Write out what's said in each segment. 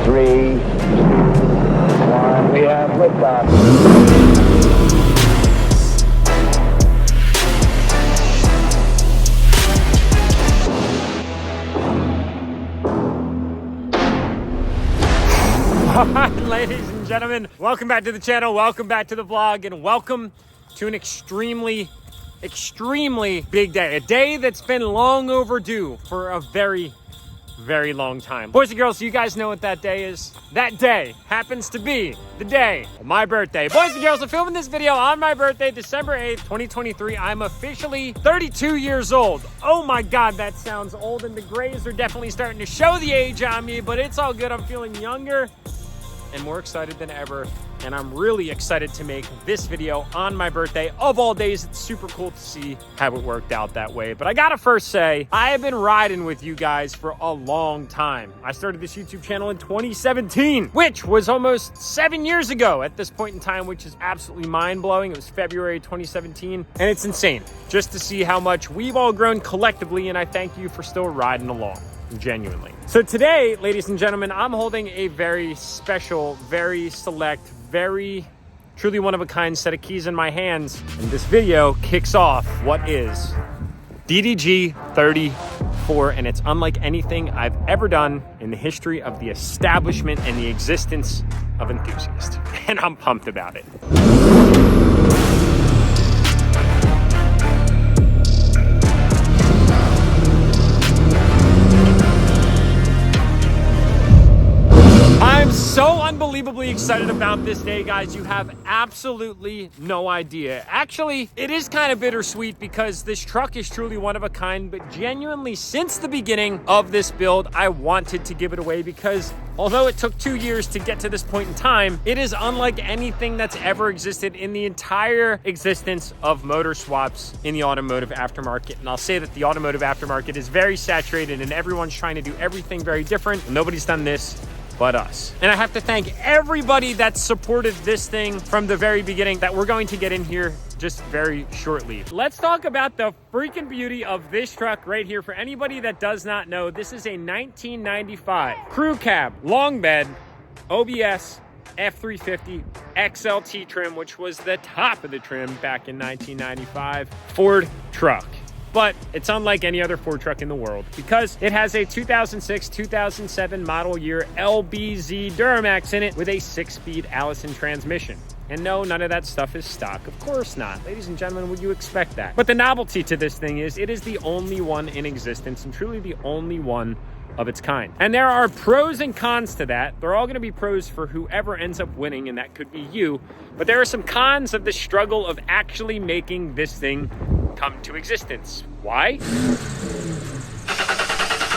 3, 2, 1. We have liftoff. Alright, ladies and gentlemen, welcome back to the channel, welcome back to the vlog, and welcome to an extremely big day. A day that's been long overdue for a very long time. Boys and girls, you guys know what that day is. That day happens to be the day of my birthday. Boys and girls, I'm filming this video on my birthday, December 8th, 2023. I'm officially 32 years old. Oh my God, that sounds old, and the grays are definitely starting to show the age on me, but it's all good. I'm feeling younger and more excited than ever, and I'm really excited to make this video on my birthday. Of all days, it's super cool to see how it worked out that way. But I gotta first say, I have been riding with you guys for a long time. I started this YouTube channel in 2017, which was almost 7 years ago at this point in time, which is absolutely mind-blowing. It was February 2017, and it's insane just to see how much we've all grown collectively, and I thank you for still riding along. Genuinely. So today, ladies and gentlemen, I'm holding a very special, very select, very truly one-of-a-kind set of keys in my hands, and this video kicks off what is DDG 34, and it's unlike anything I've ever done in the history of the establishment and the existence of enthusiasts, and I'm pumped about it. I'm so unbelievably excited about this day, guys. You have absolutely no idea. Actually, it is kind of bittersweet because this truck is truly one of a kind, but genuinely, since the beginning of this build, I wanted to give it away because although it took 2 years to get to this point in time, it is unlike anything that's ever existed in the entire existence of motor swaps in the automotive aftermarket. And I'll say that the automotive aftermarket is very saturated and everyone's trying to do everything very different. And nobody's done this but us. And I have to thank everybody that supported this thing from the very beginning that we're going to get in here just very shortly. Let's talk about the freaking beauty of this truck right here. For anybody that does not know, this is a 1995 crew cab, long bed, OBS F350 XLT trim, which was the top of the trim back in 1995 Ford truck. But it's unlike any other Ford truck in the world because it has a 2006-2007 model year LBZ Duramax in it with a 6-speed Allison transmission. And no, none of that stuff is stock. Of course not. Ladies and gentlemen, would you expect that? But the novelty to this thing is it is the only one in existence and truly the only one of its kind. And there are pros and cons to that. They're all going to be pros for whoever ends up winning, and that could be you. But there are some cons of the struggle of actually making this thing come to existence. Why?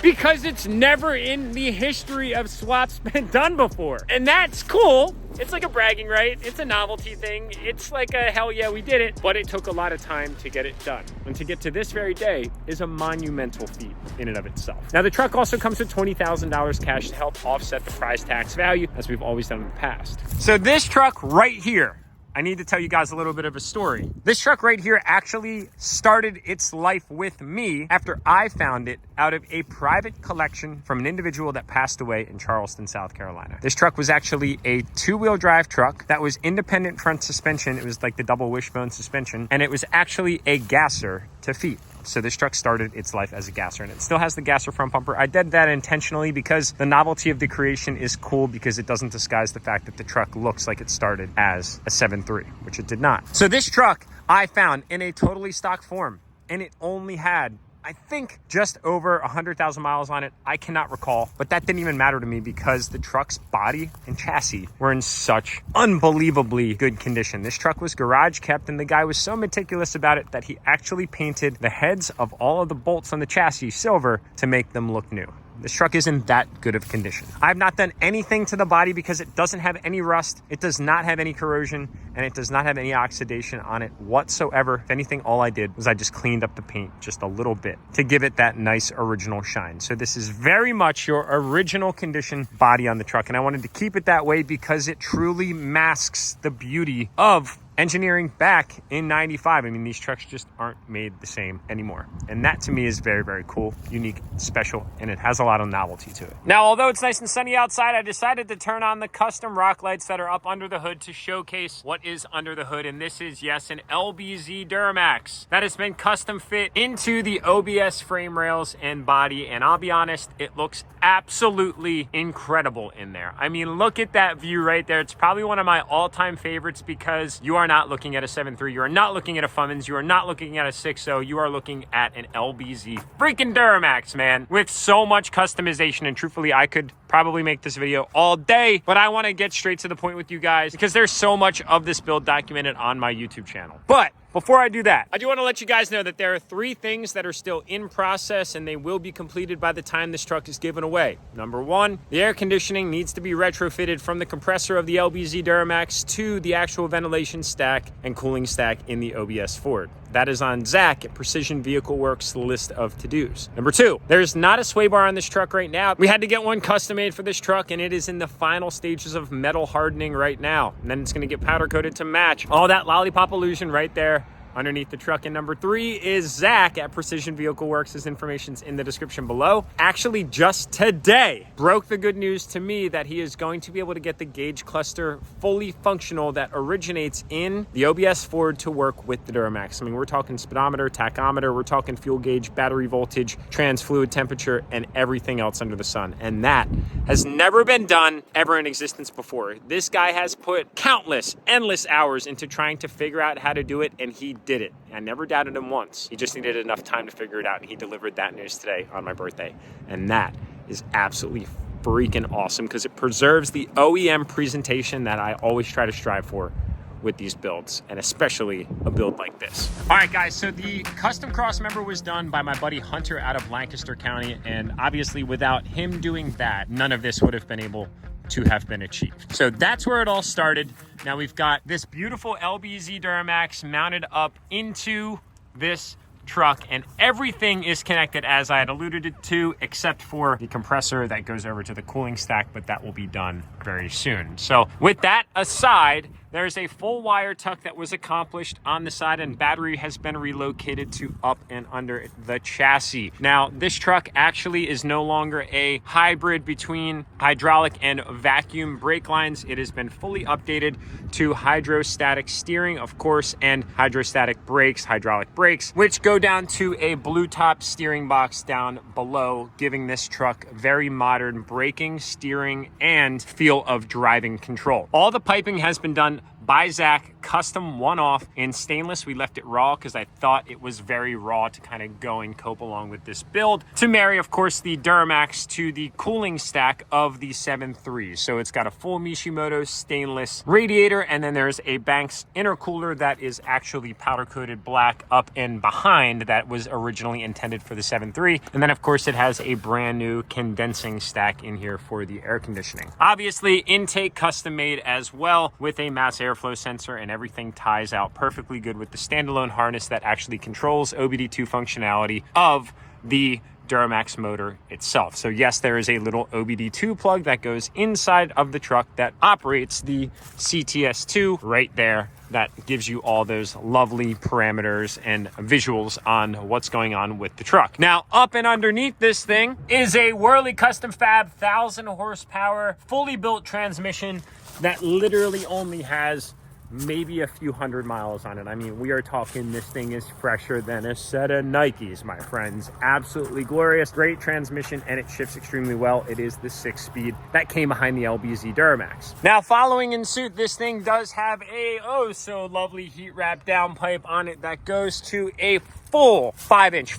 Because it's never in the history of swaps been done before. And that's cool. It's like a bragging right. It's a novelty thing. It's like a hell yeah, we did it. But it took a lot of time to get it done. And to get to this very day is a monumental feat in and of itself. Now the truck also comes with $20,000 cash to help offset the price tax value, as we've always done in the past. So this truck right here, I need to tell you guys a little bit of a story. This truck right here actually started its life with me after I found it out of a private collection from an individual that passed away in Charleston, South Carolina. This truck was actually a 2-wheel drive truck that was independent front suspension. It was like the double wishbone suspension, and it was actually a gasser to feet. So this truck started its life as a gasser, and it still has the gasser front bumper. I did that intentionally because the novelty of the creation is cool because it doesn't disguise the fact that the truck looks like it started as a 7.3, which it did not. So this truck I found in a totally stock form, and it only had, I think, just over 100,000 miles on it. I cannot recall, but that didn't even matter to me because the truck's body and chassis were in such unbelievably good condition. This truck was garage kept, and the guy was so meticulous about it that he actually painted the heads of all of the bolts on the chassis silver to make them look new. This truck is in that good of condition. I've not done anything to the body because it doesn't have any rust, it does not have any corrosion, and it does not have any oxidation on it whatsoever. If anything, all I did was I just cleaned up the paint just a little bit to give it that nice original shine. So this is very much your original condition body on the truck, and I wanted to keep it that way because it truly masks the beauty of engineering back in 95. I mean, these trucks just aren't made the same anymore. And that to me is very, very cool, unique, special, and it has a lot of novelty to it. Now, although it's nice and sunny outside, I decided to turn on the custom rock lights that are up under the hood to showcase what is under the hood. And this is, yes, an LBZ Duramax that has been custom fit into the OBS frame rails and body. And I'll be honest, it looks absolutely incredible in there. I mean, look at that view right there. It's probably one of my all-time favorites because you are not looking at a 7.3, you are not looking at a Fummins, you are not looking at a 6.0, you are looking at an LBZ freaking Duramax, man, with so much customization. And truthfully, I could probably make this video all day, but I want to get straight to the point with you guys because there's so much of this build documented on my YouTube channel. But before I do that, I do want to let you guys know that there are 3 things that are still in process and they will be completed by the time this truck is given away. Number 1, the air conditioning needs to be retrofitted from the compressor of the LBZ Duramax to the actual ventilation stack and cooling stack in the OBS Ford. That is on Zach at Precision Vehicle Works' list of to-dos. Number 2, there's not a sway bar on this truck right now. We had to get one custom made for this truck and it is in the final stages of metal hardening right now. And then it's going to get powder coated to match all that lollipop illusion right there underneath the truck. And number 3 is Zach at Precision Vehicle Works. His information's in the description below. Actually, just today broke the good news to me that he is going to be able to get the gauge cluster fully functional that originates in the OBS Ford to work with the Duramax. I mean, we're talking speedometer, tachometer, we're talking fuel gauge, battery voltage, trans fluid temperature, and everything else under the sun. And that has never been done ever in existence before. This guy has put countless, endless hours into trying to figure out how to do it, and he did it. I never doubted him once. He just needed enough time to figure it out, and he delivered that news today on my birthday. And that is absolutely freaking awesome because it preserves the OEM presentation that I always try to strive for with these builds, and especially a build like this. All right, guys, so the custom cross member was done by my buddy Hunter out of Lancaster County, and obviously without him doing that, none of this would have been able to have been achieved. So that's where it all started. Now we've got this beautiful LBZ Duramax mounted up into this truck, and everything is connected as I had alluded to, except for the compressor that goes over to the cooling stack, but that will be done very soon. So with that aside, there's a full wire tuck that was accomplished on the side, and battery has been relocated to up and under the chassis. Now, this truck actually is no longer a hybrid between hydraulic and vacuum brake lines. It has been fully updated to hydrostatic steering, of course, and hydrostatic brakes, hydraulic brakes, which go down to a blue top steering box down below, giving this truck very modern braking, steering, and feel of driving control. All the piping has been done by Zach, custom one-off in stainless. We left it raw because I thought it was very raw to kind of go and cope along with this build to marry, of course, the Duramax to the cooling stack of the 7.3. So it's got a full Mishimoto stainless radiator, and then there's a Banks intercooler that is actually powder-coated black up and behind that was originally intended for the 7.3. And then, of course, it has a brand new condensing stack in here for the air conditioning. Obviously, intake custom made as well with a mass airflow sensor, and everything ties out perfectly good with the standalone harness that actually controls OBD2 functionality of the Duramax motor itself. So yes, there is a little OBD2 plug that goes inside of the truck that operates the CTS2 right there. That gives you all those lovely parameters and visuals on what's going on with the truck. Now, up and underneath this thing is a Whirly Custom Fab 1,000 horsepower, fully built transmission that literally only has maybe a few hundred miles on it. I mean, we are talking this thing is fresher than a set of Nikes, my friends. Absolutely glorious, great transmission, and it shifts extremely well. It is the 6-speed that came behind the LBZ Duramax. Now, following in suit, this thing does have a oh so lovely heat wrap downpipe on it that goes to a full 5-inch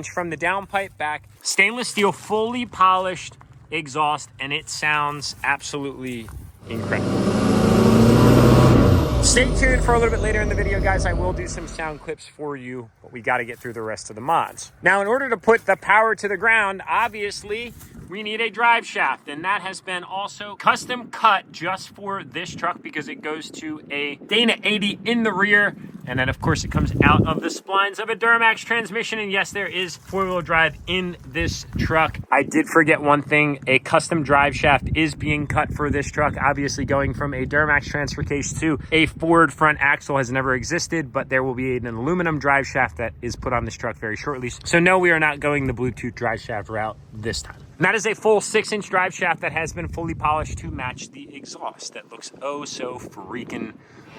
from the downpipe back. Stainless steel, fully polished exhaust, and it sounds absolutely incredible. Stay tuned for a little bit later in the video, guys. I will do some sound clips for you, but we got to get through the rest of the mods. Now, in order to put the power to the ground, obviously, we need a drive shaft, and that has been also custom cut just for this truck because it goes to a Dana 80 in the rear. And then of course it comes out of the splines of a Duramax transmission. And yes, there is 4-wheel drive in this truck. I did forget one thing. A custom drive shaft is being cut for this truck. Obviously going from a Duramax transfer case to a Ford front axle has never existed, but there will be an aluminum drive shaft that is put on this truck very shortly. So no, we are not going the Bluetooth drive shaft route this time. And that is a full 6-inch drive shaft that has been fully polished to match the exhaust. That looks oh so freaking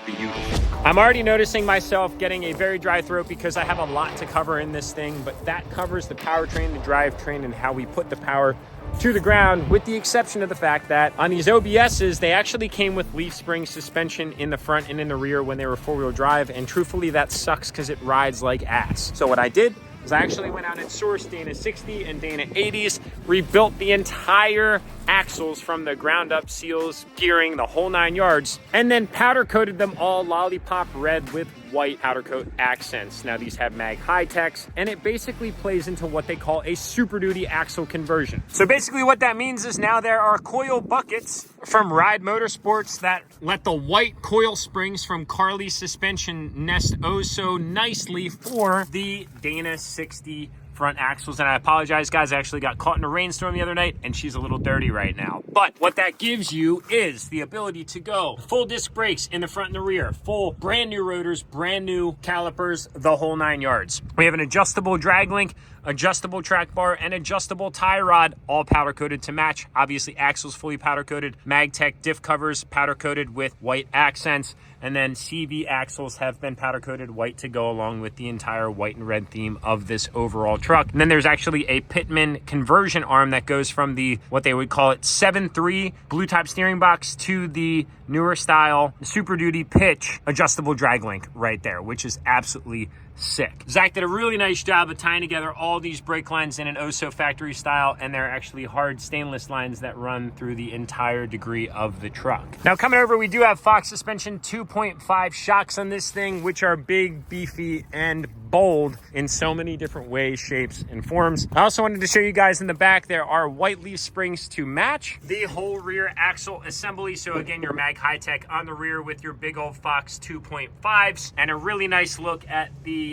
beautiful. I'm already noticing myself getting a very dry throat because I have a lot to cover in this thing, but that covers the powertrain, the drivetrain, and how we put the power to the ground, with the exception of the fact that on these OBSs, they actually came with leaf spring suspension in the front and in the rear when they were 4-wheel drive, and truthfully that sucks because it rides like ass. So what I did is I actually went out and sourced Dana 60 and Dana 80s, rebuilt the entire axles from the ground up, seals, gearing, the whole 9 yards, and then powder coated them all lollipop red with white powder coat accents. Now these have mag high techs, and it basically plays into what they call a Super Duty axle conversion. So basically what that means is now there are coil buckets from Ride Motorsports that let the white coil springs from Carly's suspension nest oh so nicely for the Dana 60 front axles. And I apologize guys, I actually got caught in a rainstorm the other night and she's a little dirty right now. But what that gives you is the ability to go full disc brakes in the front and the rear, full brand new rotors, brand new calipers, the whole 9 yards. We have an adjustable drag link, adjustable track bar, and adjustable tie rod, all powder coated to match. Obviously axles fully powder coated, MagTech diff covers powder coated with white accents, and then CV axles have been powder coated white to go along with the entire white and red theme of this overall truck. And then there's actually a Pitman conversion arm that goes from the, what they would call it, 7.3 blue type steering box to the newer style Super Duty pitch adjustable drag link right there, which is absolutely sick. Zach did a really nice job of tying together all these brake lines in an oh-so factory style, and they're actually hard stainless lines that run through the entire degree of the truck. Now coming over, we do have Fox suspension 2.5 shocks on this thing, which are big, beefy, and bold in so many different ways, shapes, and forms. I also wanted to show you guys in the back, there are white leaf springs to match the whole rear axle assembly. So again, your mag high tech on the rear with your big old Fox 2.5s, and a really nice look at the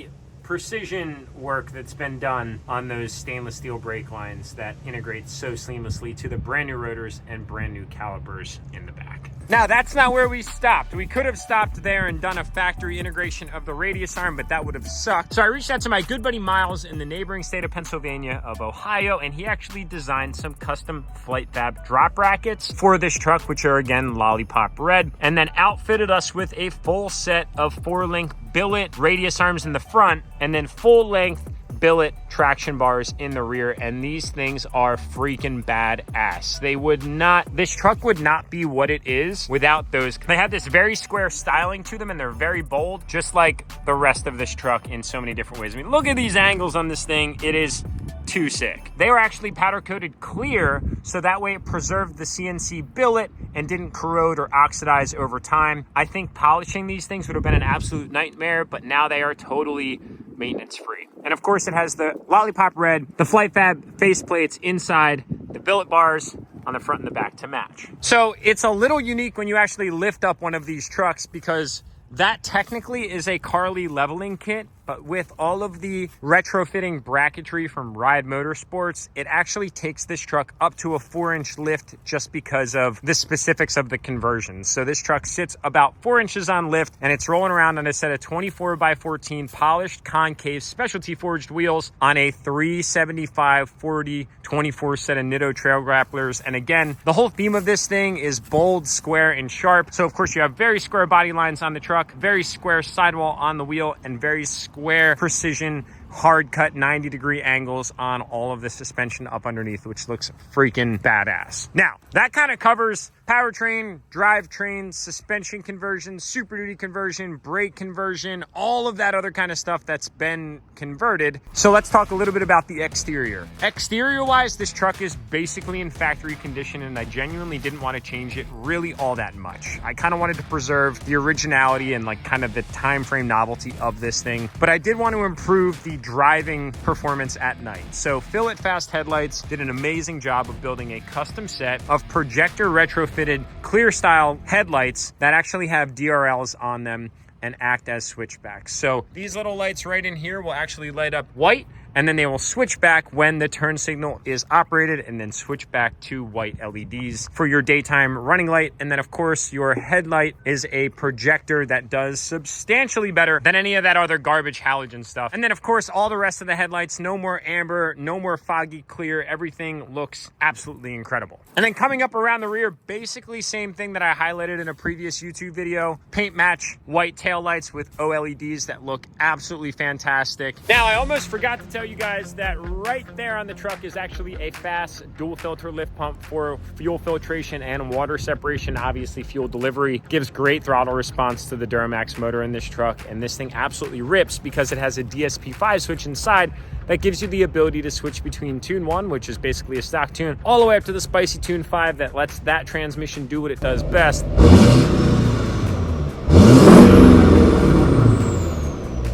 precision work that's been done on those stainless steel brake lines that integrate so seamlessly to the brand new rotors and brand new calipers in the back. Now that's not where we stopped. We could have stopped there and done a factory integration of the radius arm, but that would have sucked. So I reached out to my good buddy Miles in the neighboring state of Pennsylvania of Ohio, and he actually designed some custom flight fab drop brackets for this truck, which are again lollipop red, and then outfitted us with a full set of 4-link billet radius arms in the front, and then full length billet traction bars in the rear. And these things are freaking badass. They would not, this truck would not be what it is without those. They have this very square styling to them, and they're very bold, just like the rest of this truck in so many different ways. I mean, look at these angles on this thing. It is too sick. They were actually powder coated clear, so that way it preserved the CNC billet and didn't corrode or oxidize over time. I think polishing these things would have been an absolute nightmare, but now they are totally maintenance free. And of course it has the lollipop red, the flight fab face plates inside, the billet bars on the front and the back to match. So it's a little unique when you actually lift up one of these trucks, because that technically is a Carly leveling kit, but with all of the retrofitting bracketry from Ride Motorsports, it actually takes this truck up to a 4-inch lift just because of the specifics of the conversion. So this truck sits about 4 inches on lift, and it's rolling around on a set of 24x14 polished concave specialty forged wheels on a 375/40 24 set of Nitto trail grapplers. And again, the whole theme of this thing is bold, square, and sharp. So of course you have very square body lines on the truck, very square sidewall on the wheel, and very square precision hard cut 90-degree angles on all of the suspension up underneath, which looks freaking badass. Now that kind of covers powertrain, drivetrain, suspension conversion, Super Duty conversion, brake conversion, all of that other kind of stuff that's been converted. So let's talk a little bit about the exterior. Exterior wise, this truck is basically in factory condition, and I genuinely didn't want to change it really all that much. I kind of wanted to preserve the originality and like kind of the time frame novelty of this thing, but I did want to improve the driving performance at night. So Fillet Fast Headlights did an amazing job of building a custom set of projector retrofitted clear style headlights that actually have DRLs on them and act as switchbacks. So these little lights right in here will actually light up white, and then they will switch back when the turn signal is operated, and then switch back to white LEDs for your daytime running light. And then of course your headlight is a projector that does substantially better than any of that other garbage halogen stuff. And then of course all the rest of the headlights, no more amber, no more foggy clear, everything looks absolutely incredible. And then coming up around the rear, basically same thing that I highlighted in a previous YouTube video, paint match white tail lights with OLEDs that look absolutely fantastic. Now I almost forgot to tell you guys that right there on the truck is actually a fast dual filter lift pump for fuel filtration and water separation. Obviously fuel delivery gives great throttle response to the Duramax motor in this truck, and this thing absolutely rips because it has a DSP5 switch inside that gives you the ability to switch between Tune 1, which is basically a stock tune, all the way up to the spicy Tune 5 that lets that transmission do what it does best.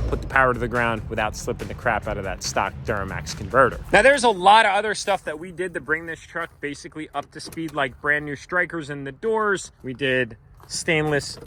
Put the power to the ground without slipping the crap out of that stock Duramax converter. Now there's a lot of other stuff that we did to bring this truck basically up to speed, like brand new strikers in the doors. We did stainless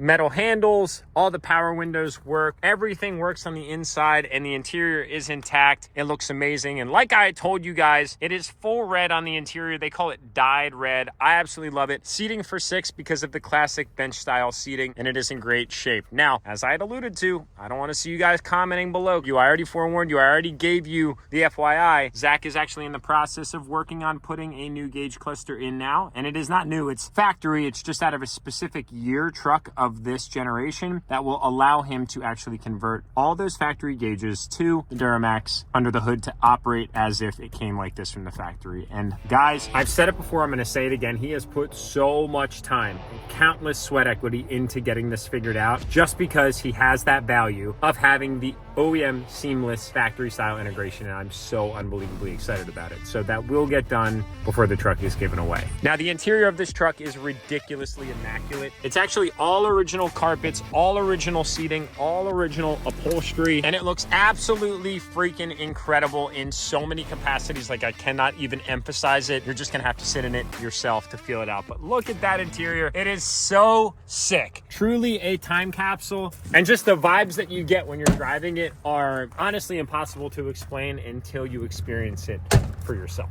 metal handles, all the power windows work, everything works on the inside, and the interior is intact. It looks amazing, and like I told you guys, it is full red on the interior. They call it dyed red. I absolutely love it. Seating for 6 because of the classic bench style seating, and it is in great shape. Now, as I had alluded to, I don't want to see you guys commenting below. I already forewarned you, I already gave you the FYI. Zach is actually in the process of working on putting a new gauge cluster in now, and it is not new, it's factory. It's just out of a specific year truck of this generation that will allow him to actually convert all those factory gauges to the Duramax under the hood to operate as if it came like this from the factory. And guys, I've said it before, I'm going to say it again, he has put so much time and countless sweat equity into getting this figured out, just because he has that value of having the OEM seamless factory style integration, and I'm so unbelievably excited about it. So that will get done before the truck is given away. Now the interior of this truck is ridiculously immaculate. It's actually all original carpets, all original seating, all original upholstery, and it looks absolutely freaking incredible in so many capacities. Like, I cannot even emphasize it. You're just gonna have to sit in it yourself to feel it out. But look at that interior. It is so sick. Truly a time capsule, and just the vibes that you get when you're driving it are honestly impossible to explain until you experience it for yourself.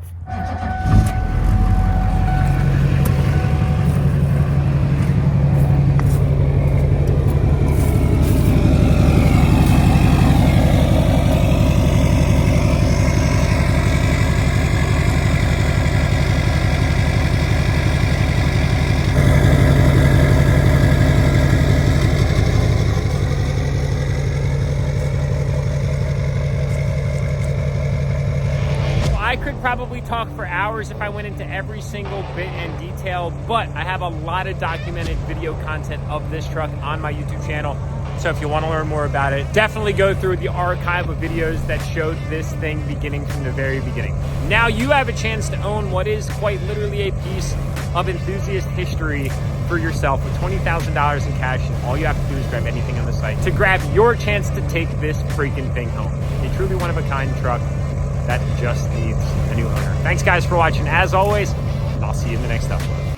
I could probably talk for hours if I went into every single bit and detail, but I have a lot of documented video content of this truck on my YouTube channel. So if you want to learn more about it, definitely go through the archive of videos that showed this thing beginning from the very beginning. Now you have a chance to own what is quite literally a piece of enthusiast history for yourself with $20,000 in cash, and all you have to do is grab anything on the site to grab your chance to take this freaking thing home. A truly one-of-a-kind truck that just needs a new owner. Thanks guys for watching as always, and I'll see you in the next upload.